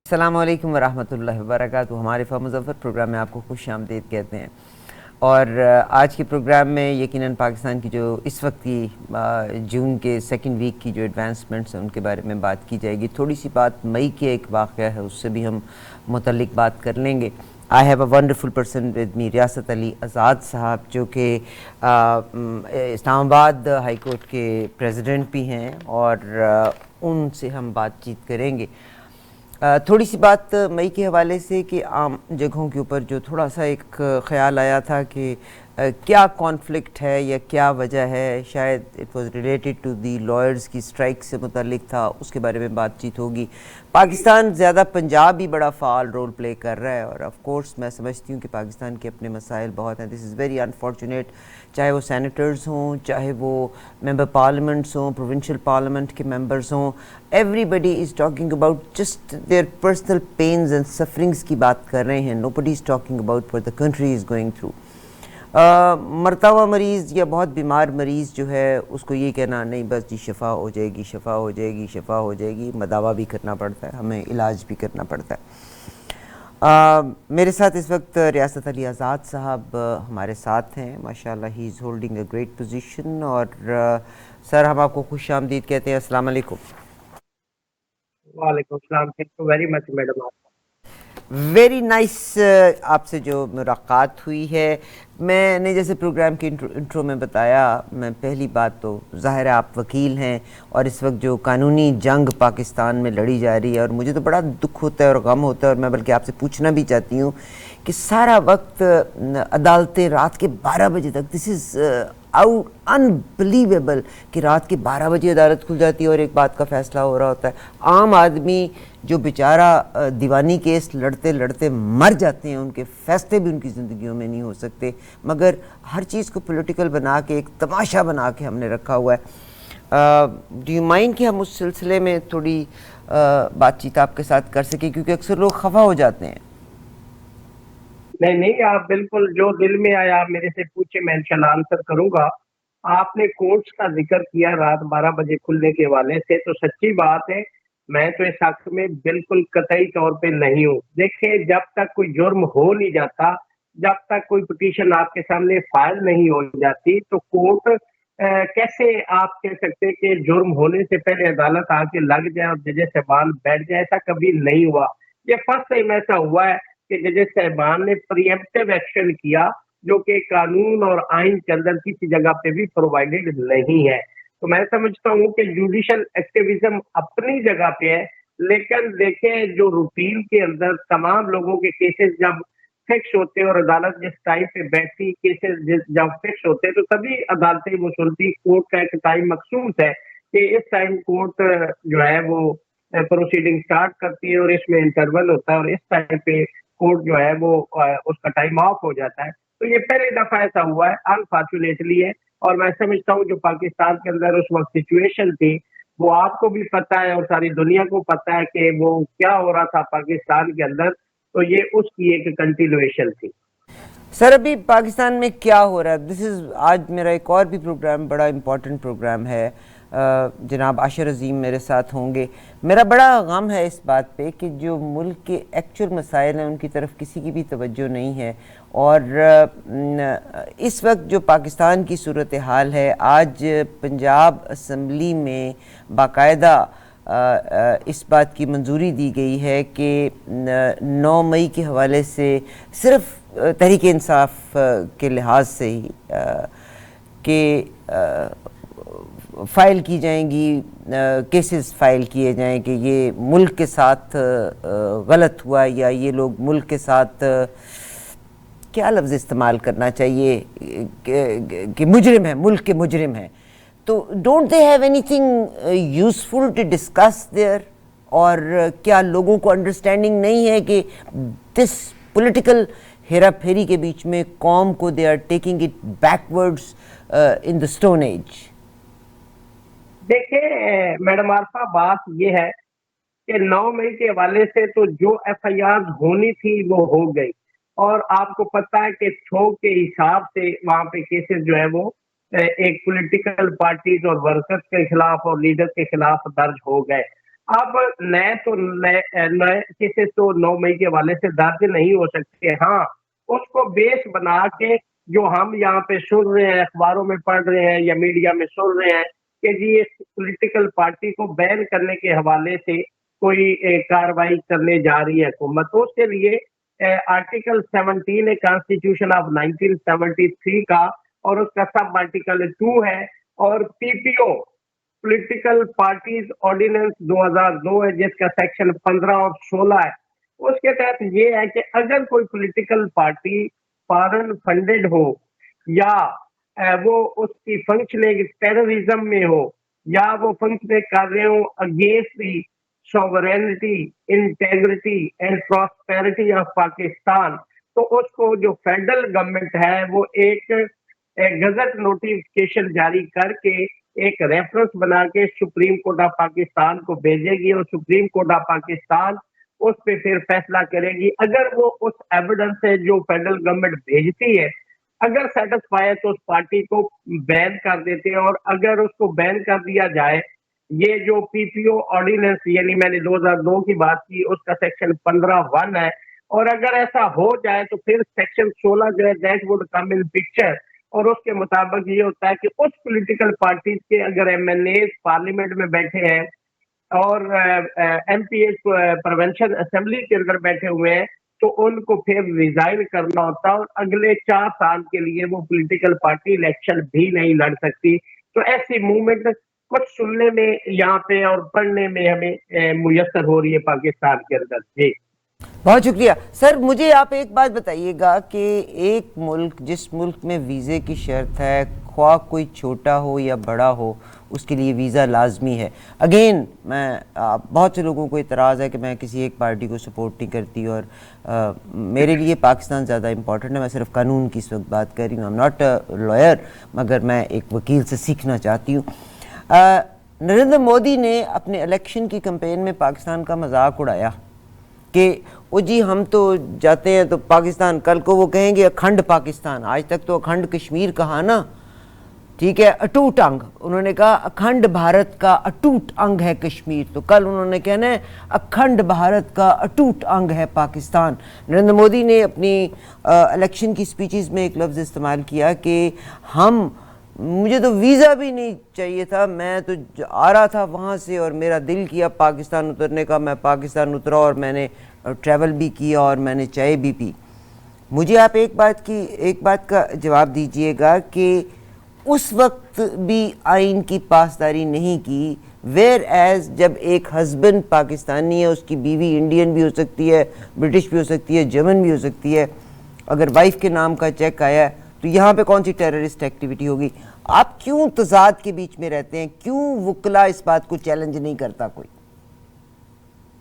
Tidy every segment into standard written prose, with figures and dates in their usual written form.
السلام علیکم ورحمۃ اللہ وبرکاتہ. ہمارے مظفر پروگرام میں آپ کو خوش آمدید کہتے ہیں. اور آج کے پروگرام میں یقیناً پاکستان کی جو اس وقت کی جون کے سیکنڈ ویک کی جو ایڈوانسمنٹس ہیں ان کے بارے میں بات کی جائے گی. تھوڑی سی بات مئی کے ایک واقعہ ہے اس سے بھی ہم متعلق بات کر لیں گے. I have a wonderful person with me, ریاست علی آزاد صاحب، جو کہ اسلام آباد ہائی کورٹ کے پریزیڈنٹ بھی ہیں، اور ان سے ہم بات چیت کریں گے. تھوڑی سی بات مئی کے حوالے سے کہ عام جگہوں کے اوپر جو تھوڑا سا ایک خیال آیا تھا کہ کیا کانفلکٹ ہے یا کیا وجہ ہے، شاید it was related to the lawyers کی اسٹرائک سے متعلق تھا، اس کے بارے میں بات چیت ہوگی. پاکستان زیادہ پنجاب ہی بڑا فعال رول پلے کر رہا ہے، اور آف کورس میں سمجھتی ہوں کہ پاکستان کے اپنے مسائل بہت ہیں. دس از ویری انفارچونیٹ، چاہے وہ سینیٹرز ہوں، چاہے وہ ممبر پارلیمنٹس ہوں، پروونشل پارلیمنٹ کے ممبرز ہوں. Everybody is talking about just their personal pains and sufferings کی بات کر رہے ہیں. Nobody is talking about what the country is going through. مرتا ہوا مریض یا بہت بیمار مریض جو ہے اس کو یہ کہنا نہیں بس جی شفا ہو جائے گی، شفا ہو جائے گی، شفا ہو جائے گی، مداوع بھی کرنا پڑتا ہے، ہمیں علاج بھی کرنا پڑتا ہے. میرے ساتھ اس وقت ریاست علی آزاد صاحب ہمارے ساتھ ہیں. ماشاءاللہ he is holding a great position. اور سر ہم آپ کو خوش آمدید کہتے ہیں. السلام علیکم. وعلیکم السلام. Thank you very much madam. Very nice. آپ سے جو ملاقات ہوئی ہے، میں نے جیسے پروگرام کے انٹرو میں بتایا، میں پہلی بات تو ظاہر ہے آپ وکیل ہیں، اور اس وقت جو قانونی جنگ پاکستان میں لڑی جا رہی ہے، اور مجھے تو بڑا دکھ ہوتا ہے اور غم ہوتا ہے، اور میں بلکہ آپ سے پوچھنا بھی چاہتی ہوں کہ سارا وقت عدالتیں رات کے 12 بجے تک، دس از انبلیویبل کہ رات کے 12 بجے عدالت کھل جاتی ہے اور ایک بات کا فیصلہ ہو رہا ہوتا ہے. عام آدمی جو بیچارہ دیوانی کیس لڑتے لڑتے مر جاتے ہیں، ان کے فیصلے بھی ان کی زندگیوں میں نہیں ہو سکتے، مگر ہر چیز کو پولیٹیکل بنا کے ایک تماشا بنا کے ہم نے رکھا ہوا ہے. ڈو یو مائنڈ کہ ہم اس سلسلے میں تھوڑی بات چیت آپ کے ساتھ کر سکیں، کیونکہ اکثر لوگ خفا ہو جاتے ہیں. نہیں، آپ بالکل جو دل میں آیا آپ میرے سے پوچھے، میں انشاءاللہ آنسر کروں گا. آپ نے کورٹس کا ذکر کیا رات 12 بجے کھلنے کے حوالے سے، تو سچی بات ہے میں تو اس حق میں بالکل قطعی طور پہ نہیں ہوں. دیکھیں، جب تک کوئی جرم ہو نہیں جاتا، جب تک کوئی پٹیشن آپ کے سامنے فائل نہیں ہو جاتی، تو کورٹ کیسے آپ کہہ سکتے کہ جرم ہونے سے پہلے عدالت آ کے لگ جائے اور ججز صاحبان بیٹھ جائے؟ ایسا کبھی نہیں ہوا. یہ فرسٹ ٹائم ایسا ہوا ہے کہ ججز صاحبان نے پریمپٹیو ایکشن کیا، جو کہ قانون اور آئین کے اندر کسی جگہ پہ بھی پرووائڈیڈ نہیں ہے. تو میں سمجھتا ہوں کہ جوڈیشل ایکٹیویزم اپنی جگہ پہ ہے، لیکن دیکھیں جو روٹین کے اندر تمام لوگوں کے کیسز جب فکس ہوتے اور عدالت جس ٹائم پہ بیٹھتی، کیسز جب فکس ہوتے تو تبھی عدالتیں وہ سنتی. کورٹ کا ایک ٹائم مخصوص ہے کہ اس ٹائم کورٹ جو ہے وہ پروسیڈنگ سٹارٹ کرتی ہے، اور اس میں انٹرول ہوتا ہے، اور اس ٹائم پہ کورٹ جو ہے وہ اس کا ٹائم آف ہو جاتا ہے. تو یہ پہلی دفعہ ایسا ہوا ہے انفارچونیٹلی ہے. اور میں سمجھتا ہوں جو پاکستان کے اندر اس وقت سچویشن تھی، وہ آپ کو بھی پتا ہے اور ساری دنیا کو پتا ہے کہ وہ کیا ہو رہا تھا پاکستان کے اندر. تو یہ اس کی ایک کنٹینویشن تھی. سر ابھی پاکستان میں کیا ہو رہا ہے؟ دس از آج میرا ایک اور بھی پروگرام، بڑا امپورٹنٹ پروگرام ہے. جناب عاشر عظیم میرے ساتھ ہوں گے. میرا بڑا غم ہے اس بات پہ کہ جو ملک کے ایکچوئل مسائل ہیں ان کی طرف کسی کی بھی توجہ نہیں ہے. اور اس وقت جو پاکستان کی صورتحال ہے، آج پنجاب اسمبلی میں باقاعدہ اس بات کی منظوری دی گئی ہے کہ 9 مئی کے حوالے سے صرف تحریک انصاف کے لحاظ سے ہی کہ فائل کی جائیں گی، کیسز فائل کیے جائیں کہ یہ ملک کے ساتھ غلط ہوا، یا یہ لوگ ملک کے ساتھ کیا لفظ استعمال کرنا چاہیے کہ مجرم ہیں، ملک کے مجرم ہیں. تو don't they have anything useful to discuss there? اور کیا لوگوں کو انڈرسٹینڈنگ نہیں ہے کہ دس پولیٹیکل ہیرا پھیری کے بیچ میں قوم کو they are taking it backwards in the stone age? دیکھیں میڈم عارفہ، بات یہ ہے کہ 9 مئی کے حوالے سے تو جو ایف آئی آر ہونی تھی وہ ہو گئی، اور آپ کو پتا ہے کہ تھوک کے حساب سے وہاں پہ کیسز جو ہے وہ ایک پولیٹیکل پارٹیز اور ورکرز کے خلاف اور لیڈر کے خلاف درج ہو گئے. اب نئے کیسز تو 9 مئی کے حوالے سے درج نہیں ہو سکتے. ہاں اس کو بیس بنا کے جو ہم یہاں پہ سن رہے ہیں، اخباروں میں پڑھ رہے ہیں یا میڈیا میں سن رہے ہیں کہ جی اس پولیٹیکل پارٹی کو بین کرنے کے حوالے سے کوئی کاروائی کرنے جا رہی ہے حکومت، تو اس کے لیے آرٹیکل 17 ہے کانسٹیٹیوشن آف 1973 کا، اور اس کا سب آرٹیکل 2 ہے، اور پی پی او پولیٹیکل پارٹیز آرڈیننس 2002 ہے جس کا سیکشن 15 اور 16 ہے. اس کے تحت یہ ہے کہ اگر کوئی پولیٹیکل پارٹی فارن فنڈڈ ہو، یا وہ اس کی فنکشننگ ٹیررزم میں ہو، یا وہ فنکشننگ کر رہے ہوں against the sovereignty, integrity and prosperity of Pakistan, تو اس کو جو فیڈرل گورنمنٹ ہے وہ ایک گزٹ نوٹیفکیشن جاری کر کے ایک ریفرنس بنا کے سپریم کورٹ آف پاکستان کو بھیجے گی، اور سپریم کورٹ آف پاکستان اس پہ پھر فیصلہ کرے گی. اگر وہ اس ایویڈنس سے جو فیڈرل گورنمنٹ بھیجتی ہے اگر سیٹسفائی ہے تو اس پارٹی کو بین کر دیتے ہیں، اور اگر اس کو بین کر دیا جائے، یہ جو پی پی او آرڈیننس یعنی میں نے 2002 کی بات کی اس کا سیکشن 15(1) ہے، اور اگر ایسا ہو جائے تو پھر سیکشن 16 جو ہے that would come in picture, اور اس کے مطابق یہ ہوتا ہے کہ اس پولیٹیکل پارٹیز کے اگر ایم این اے پارلیمنٹ میں بیٹھے ہیں اور M P's provincial assembly کے اندر بیٹھے ہوئے ہیں تو ان کو پھر ریزائن کرنا ہوتا ہے، اور اگلے 4 سال کے لیے وہ پولیٹیکل پارٹی الیکشن بھی نہیں لڑ سکتی. تو ایسی موومنٹ کچھ سننے میں یہاں پہ اور پڑھنے میں ہمیں میسر ہو رہی ہے پاکستان کے اندر. جی بہت شکریہ سر. مجھے آپ ایک بات بتائیے گا کہ ایک ملک جس ملک میں ویزے کی شرط ہے، خواہ کوئی چھوٹا ہو یا بڑا ہو، اس کے لیے ویزا لازمی ہے. اگین میں بہت سے لوگوں کو اعتراض ہے کہ میں کسی ایک پارٹی کو سپورٹ نہیں کرتی، اور میرے لیے پاکستان زیادہ امپورٹنٹ ہے. میں صرف قانون کی اس وقت بات کر رہی ہوں. I am not a lawyer, مگر میں ایک وکیل سے سیکھنا چاہتی ہوں. نریندر مودی نے اپنے الیکشن کی کمپین میں پاکستان کا مذاق اڑایا کہ وہ جی ہم تو جاتے ہیں تو پاکستان، کل کو وہ کہیں گے اکھنڈ پاکستان. آج تک تو اکھنڈ کشمیر کہا نا، ٹھیک ہے، اٹوٹ انگ. انہوں نے کہا اکھنڈ بھارت کا اٹوٹ انگ ہے کشمیر، تو کل انہوں نے کہنا ہے اکھنڈ بھارت کا اٹوٹ انگ ہے پاکستان. نریندر مودی نے اپنی الیکشن کی سپیچز میں ایک لفظ استعمال کیا کہ مجھے تو ویزا بھی نہیں چاہیے تھا، میں تو آ رہا تھا وہاں سے اور میرا دل کیا پاکستان اترنے کا. میں پاکستان اترا اور میں نے ٹریول بھی کیا اور میں نے چائے بھی پی. مجھے آپ ایک بات کا جواب دیجئے گا کہ اس وقت بھی آئین کی پاسداری نہیں کی، ویئر ایز جب ایک ہسبینڈ پاکستانی ہے، اس کی بیوی انڈین بھی ہو سکتی ہے، برٹش بھی ہو سکتی ہے، جرمن بھی ہو سکتی ہے. اگر وائف کے نام کا چیک آیا ہے تو یہاں پہ کون سی ٹیررسٹ ایکٹیویٹی ہوگی؟ آپ کیوں تضاد کے بیچ میں رہتے ہیں؟ کیوں وکلا اس بات کو چیلنج نہیں کرتا کوئی؟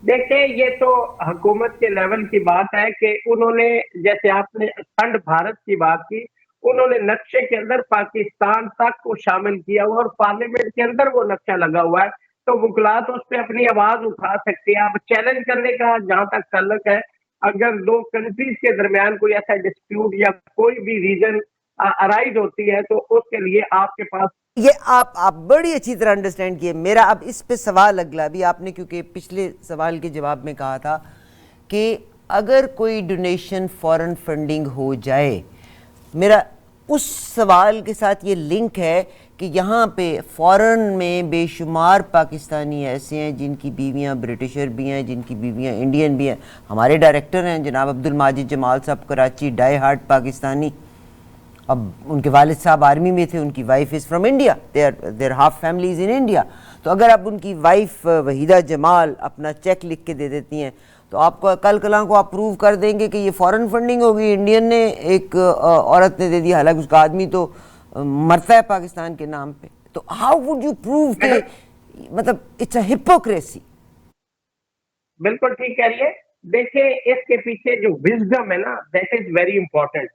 دیکھیں یہ تو حکومت کے لیول کی بات ہے کہ انہوں نے، جیسے آپ نے اکھنڈ بھارت کی بات کی، انہوں نے نقشے کے اندر پاکستان تک کو شامل کیا ہوا، اور پارلیمنٹ کے اندر وہ نقشہ لگا ہوا ہے، تو وکلاء تو اس پہ اپنی آواز اٹھا سکتے ہیں. اب چیلنج کرنے کا جہاں تک تعلق ہے، اگر دو کنٹریز کے درمیان کوئی ایسا ڈسپیوٹ یا کوئی بھی ریزن ارائز ہوتی ہے تو اس کے لیے آپ کے پاس یہ آپ بڑی اچھی طرح انڈرسٹینڈ کیے. میرا اب اس پہ سوال اگلا بھی، آپ نے کیونکہ پچھلے سوال کے جواب میں کہا تھا کہ اگر کوئی ڈونیشن فورن فنڈنگ ہو جائے، میرا اس سوال کے ساتھ یہ لنک ہے کہ یہاں پہ فورن میں بے شمار پاکستانی ایسے ہیں جن کی بیویاں برٹشر بھی ہیں، جن کی بیویاں انڈین بھی ہیں. ہمارے ڈائریکٹر ہیں جناب عبد الماجد جمال صاحب، کراچی، ڈائی ہارڈ پاکستانی. اب ان کے والد صاحب آرمی میں تھے، ان کی wife is from India, there half families in India. تو اگر اب ان کی وائف وحیدہ جمال اپنا چیک لکھ کے دے دیتی ہیں تو آپ کو کل کلاں کو اپروو کر دیں گے کہ یہ فورن فنڈنگ ہوگی، انڈین نے، ایک عورت نے دے دی، حالانکہ اس کا آدمی تو مرتا ہے پاکستان کے نام پہ. تو ہاؤ وڈ یو پروو کہ مطلب اٹس اے ہپوکریسی؟ بالکل ٹھیک کہہ رہی ہے. دیکھیں اس کے پیچھے جو وزڈم ہے نا، that is very important.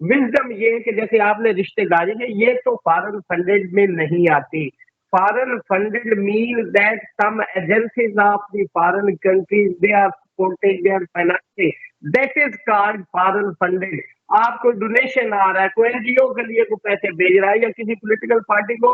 Wisdom یہ کہ جیسے آپ نے رشتے داری ہے، یہ تو فارن فنڈڈ میں نہیں آتی. Foreign funded mean that some agencies of the foreign countries they are supporting, they are financing, that is called foreign funded. آپ کو ڈونیشن آ رہا ہے، کوئی این جی او کے لیے کوئی پیسے بھیج رہا ہے، یا کسی پولیٹیکل پارٹی کو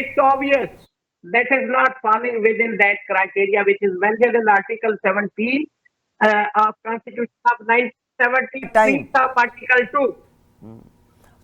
It's obvious that is not falling within that criteria which is mentioned in Article 17 of Constitution of 1973 of Article 2.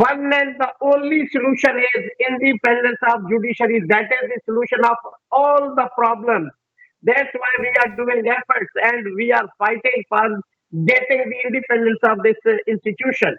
One and the only solution is independence of judiciary. That is the solution of all the problems. That's why we are doing efforts and we are fighting for getting the independence of this institution.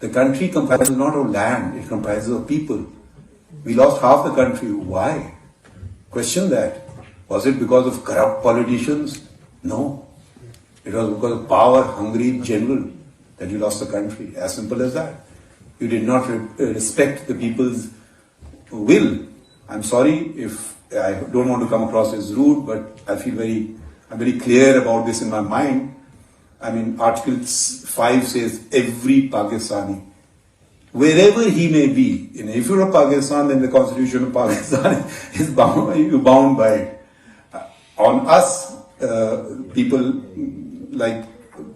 The country comprises not of land, it comprises of people. We lost half the country. Why? Question that. Was it because of corrupt politicians? No. It was because of power-hungry general that you lost the country. As simple as that. You did not respect the people's will. I'm sorry if I don't want to come across as rude, but I'm very clear about this in my mind. I mean, Article 5 says every Pakistani, wherever he may be, if you're a Pakistan, then the Constitution of Pakistan is bound by it. On us, people like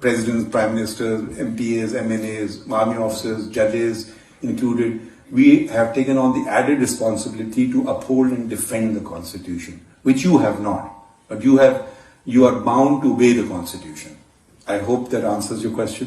presidents, prime ministers, MPs, MNAs, army officers, judges included, we have taken on the added responsibility to uphold and defend the Constitution, which you have not. But you are bound to obey the Constitution. I hope that answers your question.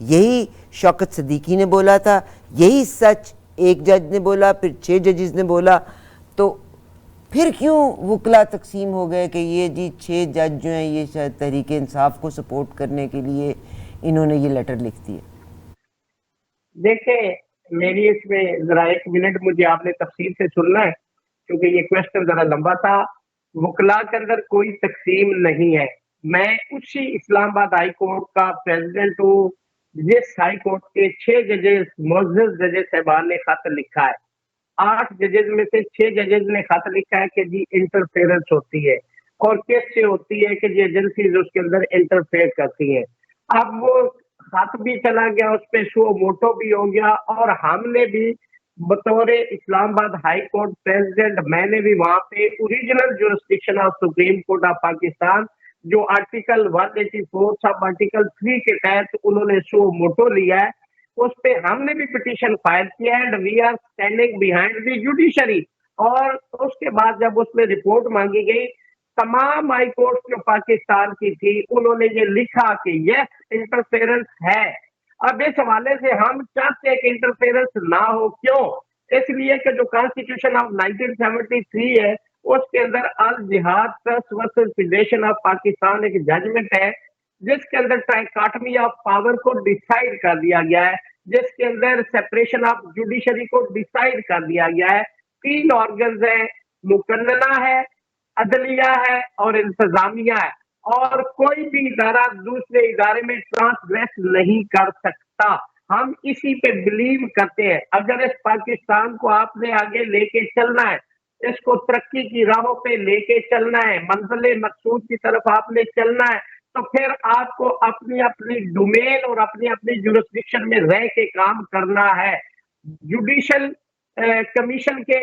یہی شوکت صدیقی نے بولا تھا, یہی سچ ایک جج نے بولا, پھر 6 ججز نے بولا. تو پھر کیوں وکلا تقسیم ہو گئے کہ یہ جی 6 جج جو ہیں یہ شاید تحریک انصاف کو سپورٹ کرنے کے لیے انہوں نے یہ لیٹر لکھ دیے؟ دیکھیں میری اس میں ذرا 1 منٹ مجھے آپ نے تفصیل سے سننا ہے کیونکہ یہ کوشچن ذرا لمبا تھا. وکلا کے اندر کوئی تقسیم نہیں ہے. میں اسی اسلام آباد ہائی کورٹ کا پریزیڈنٹ ہوں جس ہائی کورٹ کے 6 ججز معزز ججز صاحبان نے خط لکھا ہے. 8 ججز میں سے 6 ججز نے خط لکھا ہے کہ جی انٹرفیئرنس ہوتی ہے اور کیس سے ہوتی ہے کہ جی ایجنسیز اس کے اندر انٹرفیئر کرتی ہیں. اب وہ خط بھی چلا گیا, اس پہ شو موٹو بھی ہو گیا, اور ہم نے بھی بطور اسلام آباد ہائی کورٹ پریزیڈنٹ میں نے بھی وہاں پہ original jurisdiction of supreme court of Pakistan جو آرٹیکل 184 سب آرٹیکل 3 کے تحت انہوں نے شو موٹو لیا ہے, اس پہ ہم نے بھی پٹیشن فائل کیا ہے. And we are standing behind the judiciary. اور اس کے بعد جب اس میں رپورٹ مانگی گئی, تمام ہائی کورٹ جو پاکستان کی تھی انہوں نے یہ لکھا کہ یس انٹرفیئرنس ہے. اب اس حوالے سے ہم چاہتے ہیں کہ انٹرفیئرنس نہ ہو. کیوں؟ اس لیے کہ جو کانسٹیٹیوشن آف 1973 ہے اس کے اندر Al Jehad trust versus federation of Pakistan ایک ججمنٹ ہے جس کے اندر ٹرائکاٹمی آف پاور کو ڈیسائیڈ کر دیا گیا ہے, جس کے اندر سیپریشن آف جوڈیشری کو ڈیسائیڈ کر دیا گیا ہے. 3 آرگنز ہیں, مقننہ ہے, عدلیہ ہے اور انتظامیہ ہے, اور کوئی بھی ادارہ دوسرے ادارے میں ٹرانسگریس نہیں کر سکتا. ہم اسی پہ بلیو کرتے ہیں. اگر اس پاکستان کو آپ نے آگے لے کے چلنا ہے, اس کو ترقی کی راہوں پہ لے کے چلنا ہے, منزل مقصود کی طرف آپ نے چلنا ہے, تو پھر آپ کو اپنی اپنی ڈومین اور اپنی اپنی جورسڈکشن میں رہ کے کام کرنا ہے. جوڈیشل کمیشن کے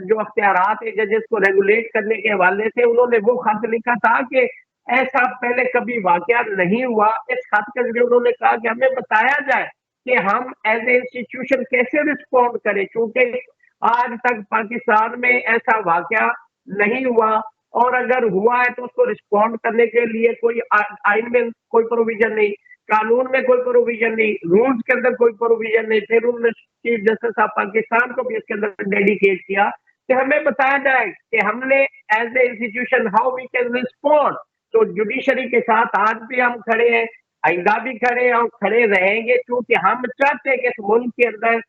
جو اختیارات ہیں ججز کو ریگولیٹ کرنے کے حوالے سے, انہوں نے وہ خط لکھا تھا کہ ایسا پہلے کبھی واقعہ نہیں ہوا. اس خط کے ذریعے انہوں نے کہا کہ ہمیں بتایا جائے کہ ہم ایز اے انسٹیٹیوشن کیسے رسپونڈ کریں, کیونکہ آج تک پاکستان میں ایسا واقعہ نہیں ہوا, اور اگر ہوا ہے تو اس کو رسپونڈ کرنے کے لیے کوئی آئین میں کوئی پروویژن نہیں, قانون میں کوئی پروویژن نہیں, رولز کے اندر کوئی پروویژن نہیں. پھر انہوں نے چیف جسٹس آف پاکستان کو بھی اس کے اندر ڈیڈیکیٹ کیا کہ ہمیں بتایا جائے کہ ہم نے as a institution how we can respond. تو جوڈیشری کے ساتھ آج بھی ہم کھڑے ہیں, آئندہ بھی کھڑے ہیں اور کھڑے رہیں گے, کیونکہ ہم چاہتے ہیں کہ اس ملک کے اندر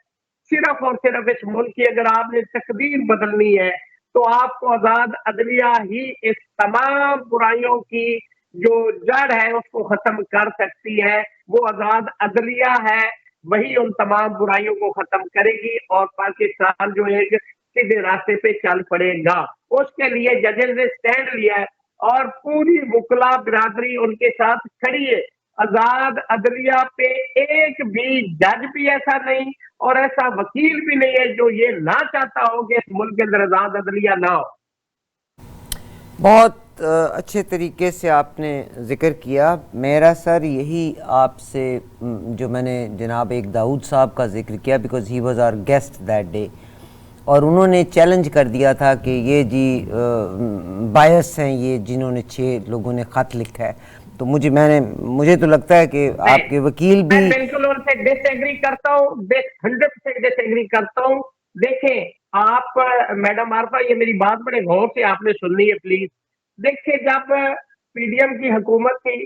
صرف اور صرف اس ملک کی اگر آپ نے تقدیر بدلنی ہے تو آپ کو آزاد عدلیہ ہی اس تمام برائیوں کی جو جڑ ہے اس کو ختم کر سکتی ہے. وہ آزاد عدلیہ ہے, وہی ان تمام برائیوں کو ختم کرے گی اور پاکستان جو ایک سیدھے راستے پہ چل پڑے گا. اس کے لیے ججز نے سٹینڈ لیا ہے اور پوری وکلا برادری ان کے ساتھ کھڑی ہے. آزاد عدلیہ پہ ایک بھی جج بھی ایسا نہیں اور ایسا وکیل بھی نہیں ہے جو یہ نہ چاہتا ہو کہ اس ملک کے اندر آزاد عدلیہ نہ ہو. بہت اچھے طریقے سے آپ نے ذکر کیا. میرا سر یہی آپ سے جو میں نے جناب ایک داؤد صاحب کا ذکر کیا because he was our guest that day, اور انہوں نے چیلنج کر دیا تھا کہ یہ جی بائس ہیں یہ جنہوں نے 6 لوگوں نے خط لکھا ہے. تو مجھے تو لگتا ہے کہ آپ کے وکیل بھی بالکل ان سے ڈس ایگری کرتا ہوں, 100% ڈس ایگری کرتا ہوں. دیکھیں آپ میڈم عارفہ یہ میری بات بڑے غور سے آپ نے سننی ہے پلیز. دیکھیں جب پی ڈی ایم کی حکومت تھی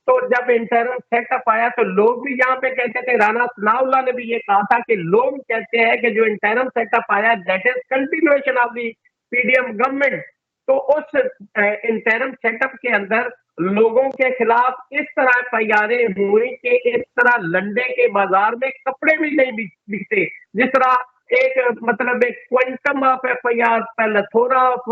تو جب انٹرنل سیٹ اپ آیا تو لوگ بھی یہاں پہ کہتے تھے, رانا ثناء اللہ نے بھی یہ کہا تھا کہ لوگ کہتے ہیں کہ جو انٹرنل سیٹ اپ آیا that is continuation of the P D M government. تو اس انٹرنل سیٹ اپ کے اندر لوگوں کے خلاف اس طرح پیارے ہوئی کہ اس طرح لنڈے کے بازار میں کپڑے بھی نہیں بکتے, جس طرح ایک مطلب ایک quantum of F I R plethora of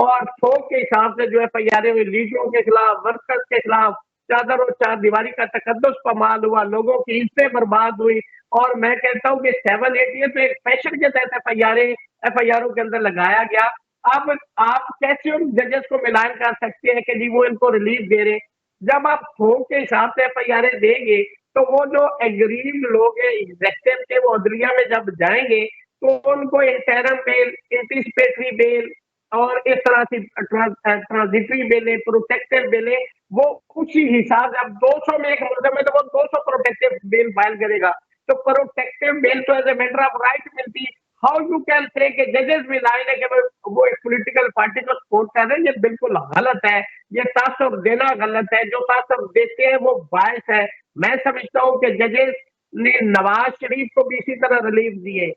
اور تھوک کے حساب سے جو ایف آئی آر ہوئی لیڈروں کے خلاف, ورکرز کے خلاف, چادر و چار دیواری کا تقدس پامال ہوا, لوگوں کی عزتیں برباد ہوئی. اور میں کہتا ہوں کہ 7-8 ایئر پہ فیشن کے تحت ایف آئی آروں کے اندر لگایا گیا. اب آپ کیسے ان ججز کو ملائن کر سکتے ہیں کہ جی وہ ان کو ریلیف دے رہے؟ جب آپ تھوک کے حساب سے ایف آئی آر دیں گے تو وہ جو ایگریڈ لوگ ہیں ایگزیکٹو کے وہ عدلیہ میں جب جائیں گے تو ان کو انٹرم بیل, انٹیسپیٹری بیل اور اس طرح سے ٹرانزیٹری بیلیں, پروٹیکٹیو بیلیں وہ اسی حساب سے اب 200 میں ایک ملزم ہے تو وہ 200 پروٹیکٹیو بیل فائل کرے گا. تو پروٹیکٹیو بیل تو as a matter of right ملتی. ہاؤ یو کین سے کہ ججز بھی لائن ہے کہ وہ ایک پولیٹیکل پارٹی کو سپورٹ کر رہے ہیں, یہ بالکل غلط ہے. یہ تاثر دینا غلط ہے. جو تاثر دیتے ہیں وہ باعث ہے. میں سمجھتا ہوں کہ ججز نے نواز شریف کو بھی اسی طرح ریلیف دیے,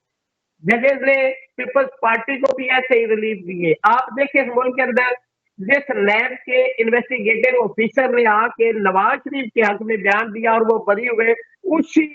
ججز نے پیپلز پارٹی کو بھی ایسے ہی ریلیف دیے. آپ دیکھیں اس ملک کے اندر جس نیب کے انویسٹیگیٹنگ آفیسر نے آ کے نواز شریف کے حق میں بیان دیا اور وہ بری ہوئے, اسی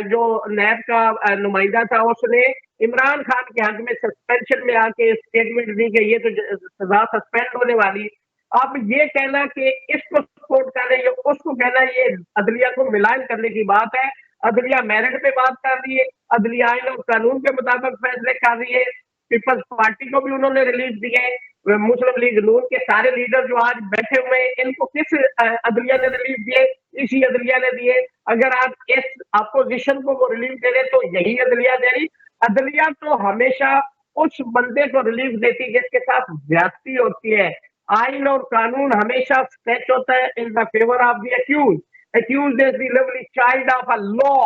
جو نیب کا نمائندہ تھا اس نے عمران خان کے حق میں سسپینشن میں آ کے اسٹیٹمنٹ دی کہ یہ تو سزا سسپینڈ ہونے والی. اب یہ کہنا کہ اس کو سپورٹ کر رہے ہیں, اس کو کہنا یہ عدلیہ کو ملائن کرنے کی بات ہے. عدلیہ میرٹ پہ بات کر رہی ہے, عدلیہ آئین اور قانون کے مطابق فیصلے کر رہی ہے. پیپلز پارٹی کو بھی انہوں نے ریلیف دیے. مسلم لیگ نون کے سارے لیڈر جو آج بیٹھے ہوئے ہیں ان کو کس عدلیہ نے ریلیف دیے؟ اسی عدلیہ نے دیے. اگر آپ اس اپوزیشن کو وہ ریلیف دے رہے تو یہی عدلیہ دے رہی. عدلیہ تو ہمیشہ اس بندے کو ریلیف دیتی جس کے ساتھ زیادتی ہوتی ہے. آئین اور قانون ہمیشہ اسٹیچ ہوتا ہے in the favour of the accused. Accused is the lovely child of a law.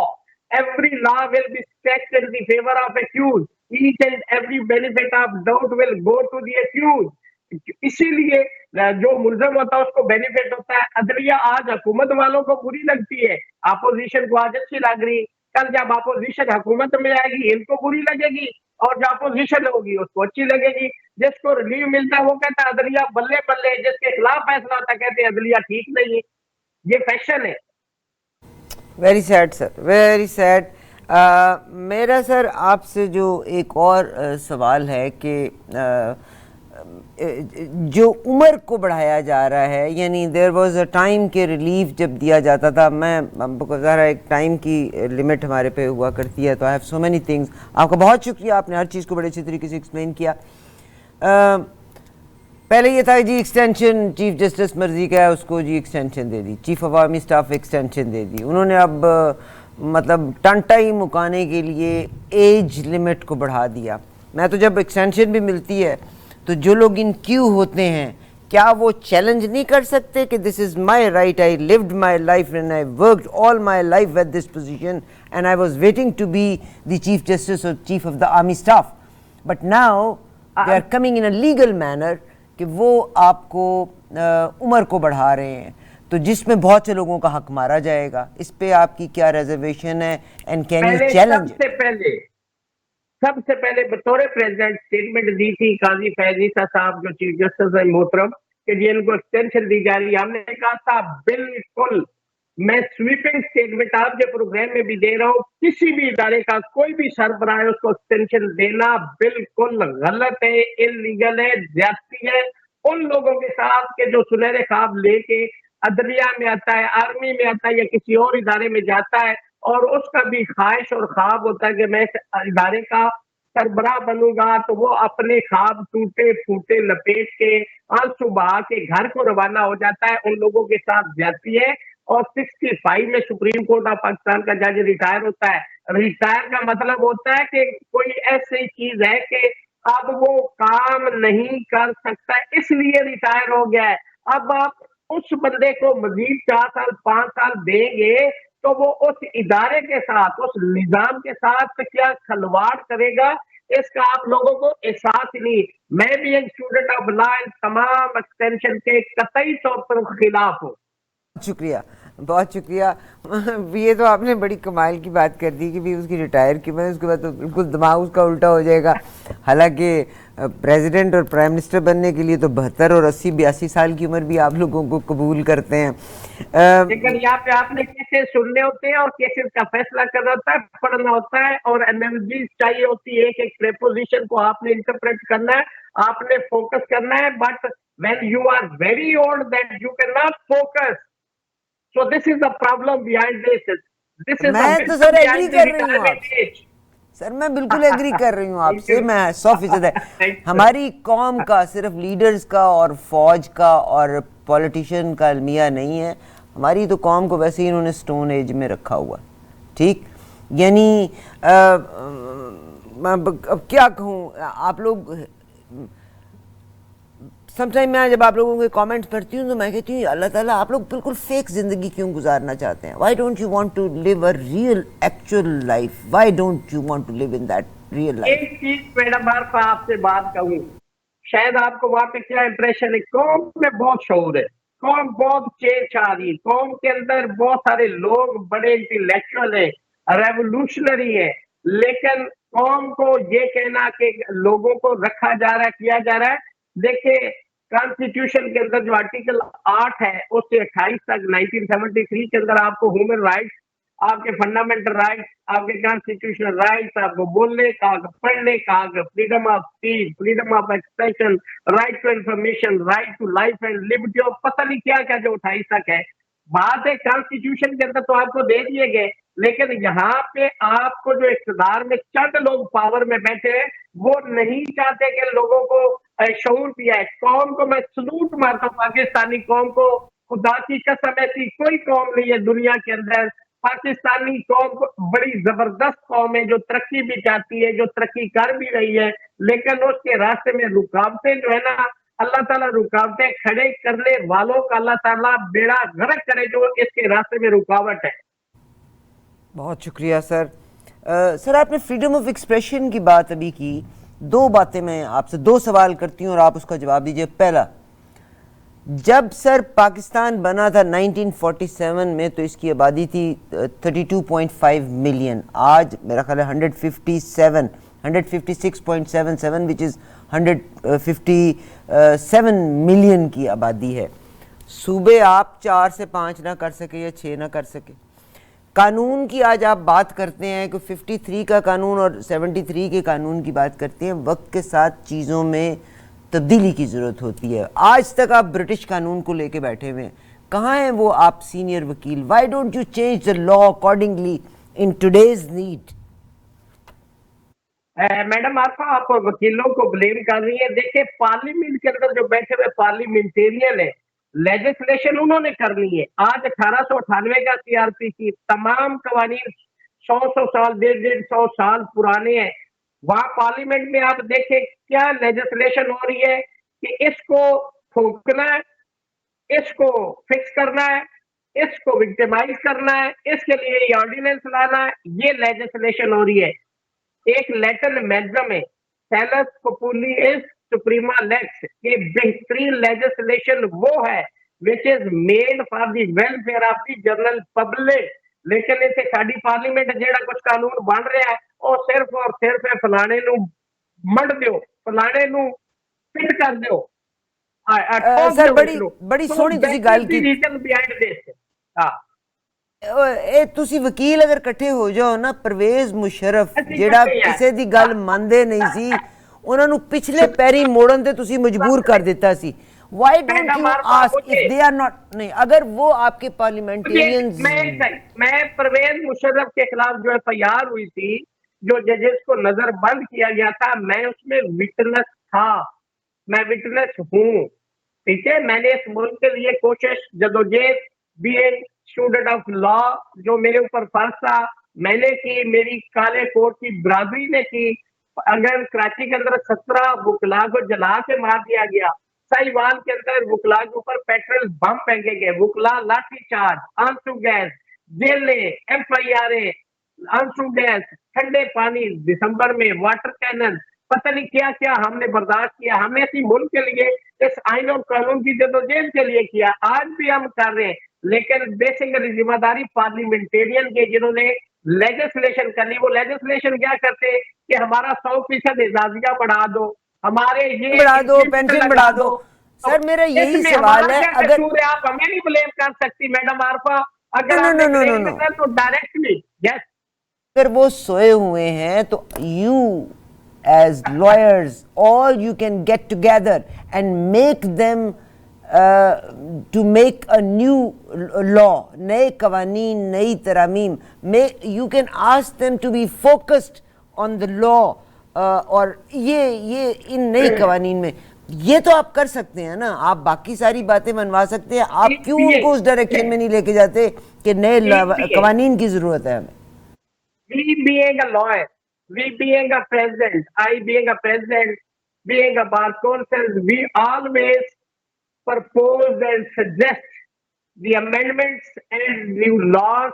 Every law will be stretched in the favor of accused. Each and every benefit of doubt will go to the accused. اسی لیے جو ملزم ہوتا ہے اس کو benefit ہوتا ہے. عدلیہ آج حکومت والوں کو بری لگتی ہے, اپوزیشن کو آج اچھی لگ رہی. کل جب اپوزیشن حکومت میں آئے گی ان کو بری لگے گی, اور جو اپوزیشن ہوگی اس کو اچھی لگے گی. جس کو ریلیو ملتا ہے وہ کہتا ہے عدلیہ بلے بلے, جس کے خلاف فیصلہ ہوتا ہے کہتے ہیں عدلیہ ٹھیک نہیں ہے. یہ فیشن ہے. ویری سیڈ سر, ویری سیڈ. میرا سر آپ سے جو ایک اور سوال ہے کہ جو عمر کو بڑھایا جا رہا ہے, یعنی دیر واز اے ٹائم کہ ریلیف جب دیا جاتا تھا, میں ظاہر ایک ٹائم کی لمٹ ہمارے پہ ہوا کرتی ہے, تو I have so many things. آپ کا بہت شکریہ, آپ نے ہر چیز کو بڑے اچھی طریقے سے ایکسپلین کیا. پہلے یہ تھا جی ایکسٹینشن چیف جسٹس مرضی کا ہے اس کو جی ایکسٹینشن دے دی, چیف عوامی اسٹاف ایکسٹینشن دے دی. انہوں نے اب مطلب ٹنٹا ہی مکانے کے لیے ایج لمٹ کو بڑھا دیا. میں تو جب ایکسٹینشن بھی ملتی ہے تو جو لوگ ان کیو ہوتے ہیں کیا وہ چیلنج نہیں کر سکتے کہ this is my right, I lived my life and I worked all my life at this position and I was waiting to be the chief justice اور chief of the army staff, but now they are coming in a legal manner کہ وہ آپ کو عمر کو بڑھا رہے ہیں, تو جس میں بہت سے لوگوں کا حق مارا جائے گا. اس پہ آپ کی کیا ریزرویشن ہے اینڈ کین یو چیلنج؟ سب سے پہلے بطور پریزیڈنٹ اسٹیٹمنٹ دی تھی قاضی فیض عیسیٰ صاحب جو چیف جسٹس ہیں محترم, کہ جی ان کو ایکسٹینشن دی جا رہی ہے. ہم نے کہا تھا بالکل, میں سویپنگ اسٹیٹمنٹ آپ کے پروگرام میں بھی دے رہا ہوں, کسی بھی ادارے کا کوئی بھی سربراہ ہے اس کو ایکسٹینشن دینا بالکل غلط ہے, انلیگل ہے, زیادتی ہے. ان لوگوں کے ساتھ کہ جو سنہرے خواب لے کے عدلیہ میں آتا ہے, آرمی میں آتا ہے یا کسی اور ادارے میں جاتا ہے, اور اس کا بھی خواہش اور خواب ہوتا ہے کہ میں اس ادارے کا سربراہ بنوں گا, تو وہ اپنے خواب ٹوٹے پھوٹے لپیٹ کے آنسو بہا کے گھر کو روانہ ہو جاتا ہے. ان لوگوں کے ساتھ جاتی ہے. اور 65 میں سپریم کورٹ آف پاکستان کا جج ریٹائر ہوتا ہے. ریٹائر کا مطلب ہوتا ہے کہ کوئی ایسی چیز ہے کہ اب وہ کام نہیں کر سکتا, اس لیے ریٹائر ہو گیا ہے. اب آپ اس بندے کو مزید 4 سال 5 سال دیں گے تو وہ اس ادارے کے ساتھ, اس نظام کے ساتھ کیا کھلواڑ کرے گا, اس کا آپ لوگوں کو احساس ہی نہیں. میں بھی ایک اسٹوڈنٹ آف لا تمام ایکسٹینشن کے قطعی طور پر خلاف ہوں. شکریہ, بہت شکریہ. یہ تو آپ نے بڑی کمال کی بات کر دی کہ بھی اس کی ریٹائر کی میں اس کے بعد تو بالکل دماغ اس کا الٹا ہو جائے گا. حالانکہ پریزیڈنٹ اور پرائم منسٹر بننے کے لیے تو 72 اور 80 82 سال کی عمر بھی آپ لوگوں کو قبول کرتے ہیں. لیکن یہاں پہ آپ نے کیسز سننے ہوتے ہیں اور کیسز کا فیصلہ کرنا ہوتا ہے, پڑھنا ہوتا ہے, اور انالوجیز چاہیے ہوتی ہے. ایک پریپوزیشن کو آپ نے انٹرپریٹ کرنا ہے, آپ نے فوکس کرنا ہے. But when you are very old that you cannot focus. So this is the problem behind this. This is میں the تو سر ایگری behind the کر رہی ہوں retirement آپ age. سر, میں بالکل ایگری کر رہی ہوں آپ سے, میں 100% ہے. ہماری قوم کا صرف لیڈرز کا اور فوج کا اور پولیٹیشین کا المیہ نہیں ہے, ہماری تو قوم کو ویسے ہی انہوں نے سٹون ایج میں رکھا ہوا. ٹھیک, یعنی اب کیا کہوں, آپ لوگ سم ٹائم میں جب آپ لوگوں کے کامنٹ پڑھتی ہوں تو میں کہتی ہوں اللہ تعالیٰ آپ لوگ بالکل فیک زندگی کیوں گزارنا چاہتے ہیں؟ Why don't you want to live a real actual life? Why don't you want to live in that real life? ایک چیز میڈم عارفہ آپ سے بات کہوں، شاید آپ کو وہاں پہ کیا امپریشن ہے، قوم میں بہت شعور ہے، قوم بہت چینج آ رہی ہے، قوم کے اندر بہت سارے لوگ بڑے انٹلیکچوئل ہیں، ریولوشنری ہے، لیکن قوم کو یہ کہنا کہ لوگوں کو رکھا جا رہا ہے، کیا جا رہا ہے، دیکھیں کانسٹیٹیوشن کے اندر جو آرٹیکل 8 ہے اس سے 28 تک 1973 کے اندر آپ کو ہیومن رائٹس، آپ کے فنڈامنٹل رائٹس، آپ کے کانسٹیٹیوشنل رائٹس، آپ کو بولنے کا، پڑھنے کا، freedom of speech, freedom of expression, right to information, right to life and liberty, اور پتہ نہیں کیا کیا جو 28 تک ہے. بات ہے کانسٹیٹیوشن کے اندر تو آپ کو دے دیے گئے، لیکن یہاں پہ آپ کو جو اقتدار میں چند لوگ پاور میں بیٹھے ہیں وہ نہیں چاہتے کہ لوگوں کو شعور دیا ہے. قوم کو میں سلوٹ مارتا ہوں، پاکستانی قوم کو، خدا کی قسم ایسی کوئی قوم نہیں ہے دنیا کے اندر. پاکستانی قوم بڑی زبردست قوم ہے جو ترقی بھی چاہتی ہے، جو ترقی کر بھی رہی ہے، لیکن اس کے راستے میں رکاوٹیں جو ہے نا، اللہ تعالیٰ رکاوٹیں کھڑے کرنے والوں کا اللہ تعالیٰ بیڑا غرق کرے جو اس کے راستے میں رکاوٹ ہے. بہت شکریہ سر. سر آپ نے فریڈم آف ایکسپریشن کی بات ابھی کی، دو باتیں میں آپ سے، دو سوال کرتی ہوں اور آپ اس کا جواب دیجیے. پہلا، جب سر پاکستان بنا تھا 1947 میں تو اس کی آبادی تھی 32.5 ملین. آج میرا خیال ہے 156.77 which is 157 ملین کی آبادی ہے. صوبے آپ 4 سے 5 نہ کر سکے یا 6 نہ کر سکے. قانون کی آج آپ بات کرتے ہیں کہ 53 کا قانون اور 73 کے قانون کی بات کرتے ہیں. وقت کے ساتھ چیزوں میں تبدیلی کی ضرورت ہوتی ہے. آج تک آپ برٹش قانون کو لے کے بیٹھے ہوئے ہیں، کہاں ہیں وہ آپ سینئر وکیل؟ Y don't you change the law accordingly in today's need? Madam آپ وکیلوں کو بلیم کر رہی ہیں. دیکھیں پارلیمنٹ کے اندر جو بیٹھے ہوئے پارلیمنٹیرین ہے، لیجسلیشن انہوں نے کرنی ہے. آج 1898 کا سی آر پی سی، تمام قوانین 100 سال 150 سال پرانے ہیں. وہاں پارلیمنٹ میں آپ دیکھیں کیا لیجسلیشن ہو رہی ہے کہ اس کو پھونکنا ہے، اس کو فکس کرنا ہے، اس کو وکٹمائز کرنا ہے، اس کے لیے یہ آرڈیننس لانا ہے، یہ لیجسلیشن ہو رہی ہے. ایک لیٹن میگزم ہے سیلس پوپولیس سپریما لیکس، یہ بہترین لیجسلیشن وہ ہے which is made for the welfare of the general public. لیکن اسے ساڈی پارلیمنٹ جیڑا کچھ قانون بن رہا ہے وہ صرف اور صرف فلانے نو مڑ دیو، فلانے نو فٹ کر دیو. سر بڑی سونی تسی گل کی. تسی وکیل اگر کٹھے ہو جاؤ نا، پرویز مشرف جیڑا کسے دی گل ماندے نہیں سی، انہاں نو پچھلے پیری موڑن تے تسی مجبور کر دیتا سی. Why don't you ask if they are not؟ نہیں، اگر وہ آپ کے پارلیمنٹیرینز، میں پرویز مشرف کے خلاف جو ایف آئی آر ہوئی تھی، جو ججز کو نظر بند کیا گیا تھا، میں اس میں وٹنس تھا، میں وٹنس ہوں. ٹھیک ہے، میں نے اس ملک کے لیے کوشش جدوجہد B A student of law جو میرے اوپر فرض تھا میں نے کی، میری کالے کوٹ کی برادری نے کی. اگر کراچی کے اندر 17 وکلا کو جلا کے مار دیا گیا، ساہیوال کے اندر وکلا کے اوپر پیٹرول بم پھینکے گئے، وکلا لاٹھی چارج، آنسو گیس، جیلیں، ایف آئی آر، آنسو گیس، ٹھنڈے پانی، دسمبر میں واٹر کینن، پتہ نہیں کیا کیا ہم نے برداشت کیا. ہم نے اسی ملک کے لیے اس آئین اور قانون کی جدوجہد کے لیے کیا، آج بھی ہم کر رہے ہیں. لیکن بیسیکلی ذمہ داری پارلیمنٹیرین کے جنہوں نے لیجسلیشن کرنی، وہ لیجسلیشن کیا کرتے کہ ہمارا 100% اعزازیہ بڑھا دو، ہمارے یہ بڑھا دو، پینشن بڑھا دو. سر میرا یہی سوال ہے، اگر آپ ہمیں نہیں بلیم کر سکتی میڈم عارفہ، اگر آپ نے بلیم کرنا تو ڈائریکٹلی یس. اگر وہ سوئے ہوئے ہیں تو you as lawyers all you can get together and make them to make a new law, نئے قوانین، نئی ترامیم. you can ask them to be focused on the law. اور یہ ان نئی قوانین میں یہ تو آپ کر سکتے ہیں نا، آپ باقی ساری باتیں منوا سکتے ہیں. آپ کیوں ان کو اس ڈائریکشن میں نہیں لے کے جاتے کہ نئے قوانین کی ضرورت ہے ہمیں؟ We being a lawyer, we being a president, I being a president, being a bar council, we always propose and suggest the amendments and new laws,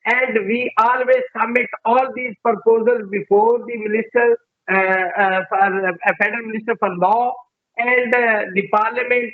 and we always submit all these proposals before the minister, federal minister for law and the parliament.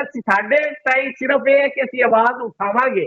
ਅਸੀਂ ਸਾਡੇ ਤਾਈ ਸਿਰਫ ਇਹ ਹੈ ਕਿ ਅਸੀਂ ਆਵਾਜ਼ ਉਠਾਵਾਂਗੇ,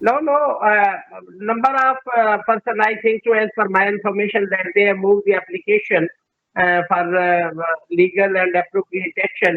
No, number of person, I think so, as per my information, that they have moved the application for legal and appropriate action,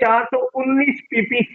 419 PPC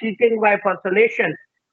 cheating by personation,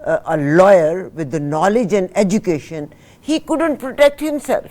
a lawyer with the knowledge and education, he couldn't protect himself.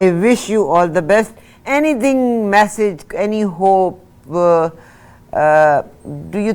I wish you all the best. Anything, message, any hope? Do you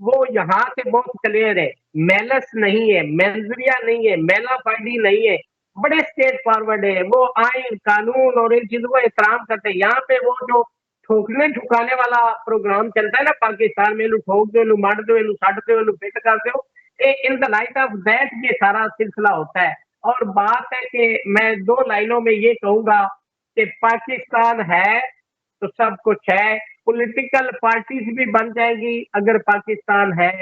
وہ یہاں سے بہت clear ہے, mills نہیں ہے, مینزریا نہیں ہے, میلا پارٹی نہیں ہے, بڑے اسٹیٹ فارورڈ ہے, وہ آئین قانون اور ان چیزوں کا احترام کرتے ہیں. یہاں پہ وہ جو ٹھوکنے ٹھکانے والا پروگرام چلتا ہے نا پاکستان میں, ٹھوک دو, مار دو, سٹ دو, فٹ کر دو, ان دا لائٹ آف دیٹ یہ سارا سلسلہ ہوتا ہے. اور بات ہے کہ میں 2 لائنوں میں یہ کہوں گا کہ پاکستان ہے تو سب کچھ ہے, پولیٹیکل پارٹیز بھی بن جائے گی اگر پاکستان ہے,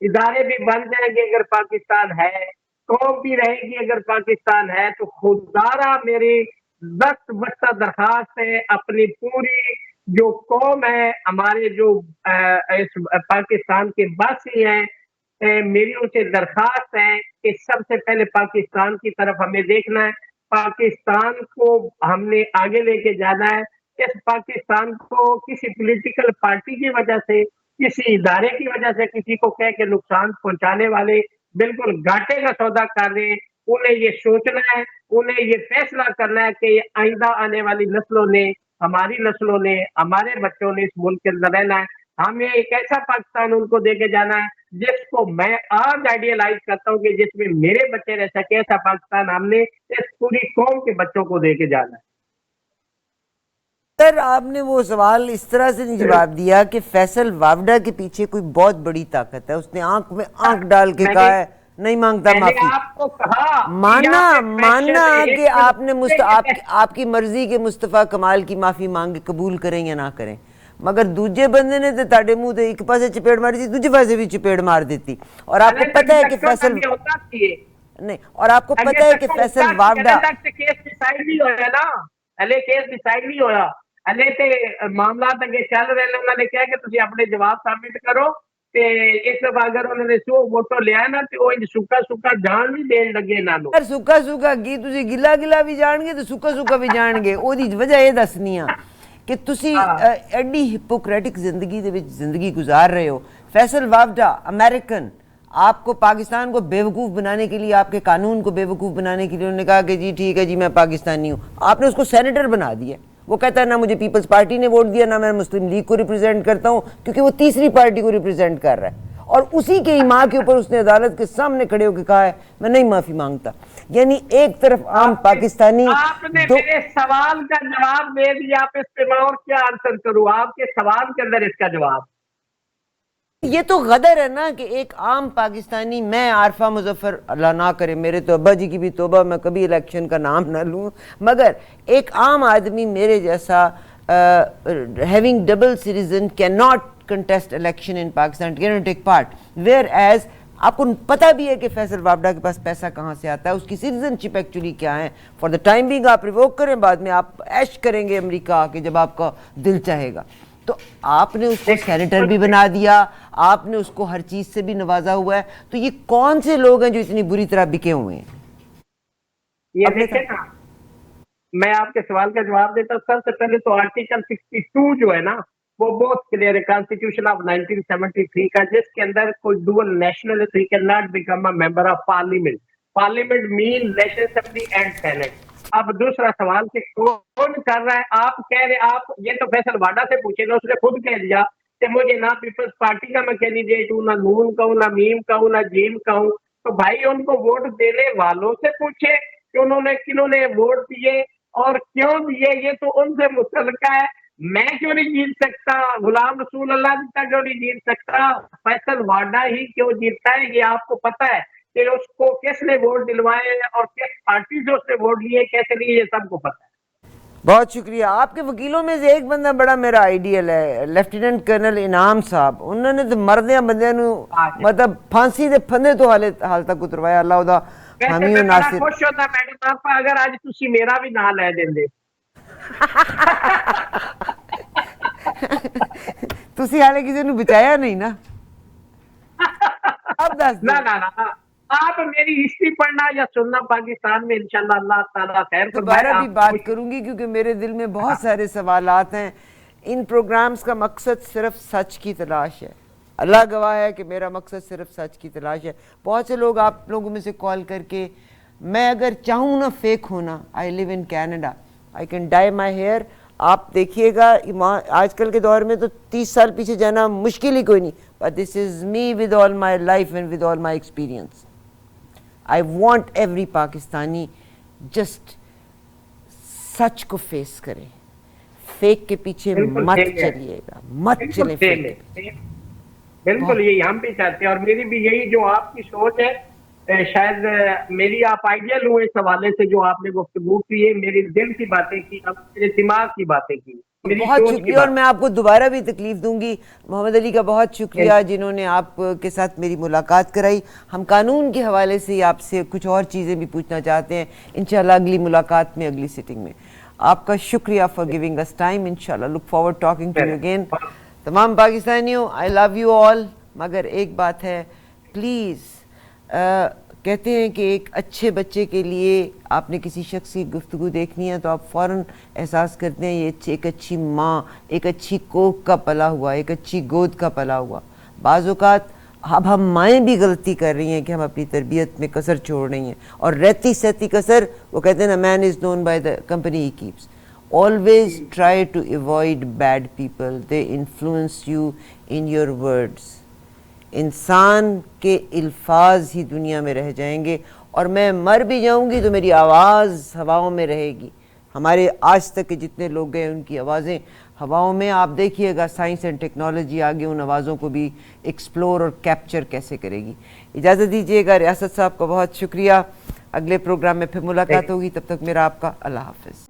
ادارے بھی بن جائیں گے اگر پاکستان ہے, قوم بھی رہے گی اگر پاکستان ہے. تو خدارا میری دست بستہ درخواست ہے اپنی پوری جو قوم ہے, ہمارے جو اس پاکستان کے باسی ہیں, میری ان سے درخواست ہے کہ سب سے پہلے پاکستان کی طرف ہمیں دیکھنا ہے, پاکستان کو ہم نے آگے لے کے جانا ہے. اس پاکستان کو کسی پولیٹیکل پارٹی کی وجہ سے, کسی ادارے کی وجہ سے کسی کو کہہ کے نقصان پہنچانے والے بالکل گھاٹے کا سودا کر رہے ہیں. انہیں یہ سوچنا ہے, انہیں یہ فیصلہ کرنا ہے کہ آئندہ آنے والی نسلوں نے, ہماری نسلوں نے, ہمارے بچوں نے اس ملک کے اندر رہنا ہے. ہمیں ایک ایسا پاکستان ان کو دے کے جانا ہے جس کو میں آج آئیڈیلائز کرتا ہوں کہ جس میں میرے بچے رہ سکے. ایسا پاکستان ہم نے اس پوری قوم کے بچوں کو دے کے جانا ہے. سر آپ نے وہ سوال اس طرح سے نہیں جواب دیا کہ فیصل وابڈا کے پیچھے کوئی بہت بڑی طاقت ہے, اس نے آنکھ میں آنکھ ڈال کے کہا ہے نہیں مانگتا معافی. ماننا کہ آپ نے آپ کی مرضی کے مصطفیٰ کمال کی معافی مانگے قبول کریں یا نہ کریں, مگر دوجے بندے نے تو تاڑے منہ دے ایک پاسے چپیڑ ماری تھی, دوجے پاسے بھی چپیڑ مار دیتی. اور آپ کو پتہ ہے کہ فیصل نہیں, اور آپ کو پتہ ہے کہ فیصل وابڈا کیس ڈیسائیڈ نہیں ہوا نا, ہلے کیس ڈیسائیڈ نہیں ہوا, ہلے تے معاملات اگے چل رہے ہیں. انہوں نے کہا کہ تسی اپنے جواب سبمٹ کرو, تے اس دفعہ اگر انہوں نے سو ووٹو لیا نا تے وہ سکا سکا جان بھی دین لگے انہاں نوں. سر سکا سکا کی تسی گلا گلا بھی جان گے تو سکا سکا بھی جان گے. او دی وجہ یہ دسنی ہے کہ تسی ایڈی ہپوکریٹک زندگی دے وچ زندگی گزار رہے ہو. فیصل وابڈا امریکن, آپ کو پاکستان کو بیوقوف بنانے کے لیے, آپ کے قانون کو بیوقوف بنانے کے لیے انہوں نے کہا کہ جی ٹھیک ہے جی میں پاکستانی ہوں. آپ نے اس کو سینیٹر بنا دیا. وہ کہتا ہے نہ مجھے پیپلز پارٹی نے ووٹ دیا, نہ میں مسلم لیگ کو ریپرزینٹ کرتا ہوں, کیونکہ وہ تیسری پارٹی کو ریپرزینٹ کر رہا ہے. اور اسی کے ایما کے اوپر اس نے عدالت کے سامنے کھڑے ہو کے کہا ہے میں نہیں معافی مانگتا. یعنی ایک طرف عام پاکستانی, آپ نے میرے سوال کا جواب دے دیا, آپ اس پہ میں اور کیا آنسر کروں؟ آپ کے سوال کے اندر اس کا جواب. یہ تو غدر ہے نا کہ ایک عام پاکستانی, میں عارفہ مظفر اللہ نہ کرے, میرے تو ابا جی کی بھی توبہ, میں کبھی الیکشن کا نام نہ لوں, مگر ایک عام آدمی میرے جیسا having double citizen cannot contest election in Pakistan, cannot take part, whereas آپ کو پتہ بھی ہے کہ فیصل وابڈا کے پاس پیسہ کہاں سے آتا ہے, اس کی سٹیزن شپ ایکچولی کیا ہے. فار دا ٹائم بینگ آپ ریووک کریں, بعد میں آپ ایش کریں گے امریکہ آ کے جب آپ کا دل چاہے گا. تو آپ نے اس کو سینیٹر بھی بنا دیا, آپ نے اس کو ہر چیز سے بھی نوازا ہوا ہے. تو یہ کون سے لوگ ہیں جو اتنی بری طرح بکے ہوئے ہیں؟ یہ دیکھیں نا, میں آپ کے سوال کا جواب دیتا ہوں. سب سے پہلے تو آرٹیکل 62 جو ہے نا وہ بہت کلیئر ہے, کانسٹیٹیوشن آف 1973 کا, جس کے اندر کوئی ڈوئل نیشنل ہی can not become a member of parliament. Parliament مین نیشنل اسمبلی اینڈ سینٹ. اب دوسرا سوال کہ کون کر رہا ہے, آپ کہہ رہے, آپ یہ تو فیصل وابڈا سے پوچھے نا, اس نے خود کہہ دیا کہ مجھے نہ پیپلز پارٹی کا میں کینڈیڈیٹ ہوں, نہ نون کا ہوں, نہ میم کا ہوں, نہ جیم کا ہوں. تو بھائی ان کو ووٹ دینے والوں سے پوچھے کہ انہوں نے کنہوں نے ووٹ دیے اور کیوں دیے, یہ تو ان سے متعلقہ ہے. میں کیوں نہیں جیت سکتا, غلام رسول اللہ جیتا کیوں نہیں جیت سکتا, فیصل وابڈا ہی کیوں جیتتا ہے؟ یہ آپ کو پتہ ہے کہ اس کو کس نے ووٹ دلوائے اور کس پارٹی سے اس نے ووٹ لیے, کیسے لیے, یہ سب کو پتہ ہے. بہت شکریہ. آپ کے وکیلوں میں سے ایک بندہ بڑا میرا آئیڈیل ہے, لیفٹیننٹ کرنل انعام صاحب. انہوں نے تو مردیاں بندیاں نو مطلب پھانسی دے پھندے تو حال تک اتروایا. اللہ دا حامی و ناصر. خوش ہوتا میڈم آپ اگر آج تسی میرا بھی نام لے دیں دے. تسی حالے کسی نے بچایا نہیں نا. اب دس نہ آپ میری ہسٹری پڑھنا یا سننا پاکستان میں انشاءاللہ اللہ تعالیٰ خیر فرمائے. دوبارہ بھی بات کروں گی کیونکہ میرے دل میں بہت سارے سوالات ہیں. ان پروگرامز کا مقصد صرف سچ کی تلاش ہے. اللہ گواہ ہے کہ میرا مقصد صرف سچ کی تلاش ہے. بہت سے لوگ آپ لوگوں میں سے کال کر کے, میں اگر چاہوں نا فیک ہونا, I live in Canada, I can dye my hair, آپ دیکھیے گا آج کل کے دور میں تو 30 سال پیچھے جانا مشکل ہی کوئی نہیں, but this is me with all my life and with all my experience. I want every Pakistani just سچ کو فیس کرے, فیک کے پیچھے مت چلیے گا, مت چلے فیک کے پیچھے. بالکل یہی ہم بھی چاہتے ہیں, اور میری بھی یہی جو آپ کی سوچ ہے, شاید میری آپ آئیڈیل ہوئے اس حوالے سے جو آپ نے گفتگو کی ہے, میری دل کی باتیں کی, میرے دماغ کی باتیں کی. بہت شکریہ, اور میں آپ کو دوبارہ بھی تکلیف دوں گی. محمد علی کا بہت شکریہ جنہوں نے آپ کے ساتھ میری ملاقات کرائی. ہم قانون کے حوالے سے آپ سے کچھ اور چیزیں بھی پوچھنا چاہتے ہیں انشاءاللہ اگلی ملاقات میں, اگلی سیٹنگ میں. آپ کا شکریہ فار گیونگ اس ٹائم. انشاءاللہ look forward talking to you again. تمام پاکستانیوں, آئی لو یو آل. مگر ایک بات ہے, پلیز, کہتے ہیں کہ ایک اچھے بچے کے لیے آپ نے کسی شخص کی گفتگو دیکھنی ہے تو آپ فوراً احساس کرتے ہیں یہ ایک اچھی ماں, ایک اچھی کوکھ کا پلا ہوا, ایک اچھی گود کا پلا ہوا. بعض اوقات اب ہم مائیں بھی غلطی کر رہی ہیں کہ ہم اپنی تربیت میں کسر چھوڑ رہی ہیں, اور رہتی سہتی کسر, وہ کہتے ہیں نا, man is known by the company he keeps. Always try to avoid bad people. They influence you in your words. انسان کے الفاظ ہی دنیا میں رہ جائیں گے, اور میں مر بھی جاؤں گی تو میری آواز ہواؤں میں رہے گی. ہمارے آج تک کے جتنے لوگ گئے ان کی آوازیں ہواؤں میں. آپ دیکھیے گا سائنس اینڈ ٹیکنالوجی آگے ان آوازوں کو بھی ایکسپلور اور کیپچر کیسے کرے گی. اجازت دیجیے گا. ریاست صاحب کا بہت شکریہ. اگلے پروگرام میں پھر ملاقات ہوگی, تب تک میرا آپ کا اللہ حافظ.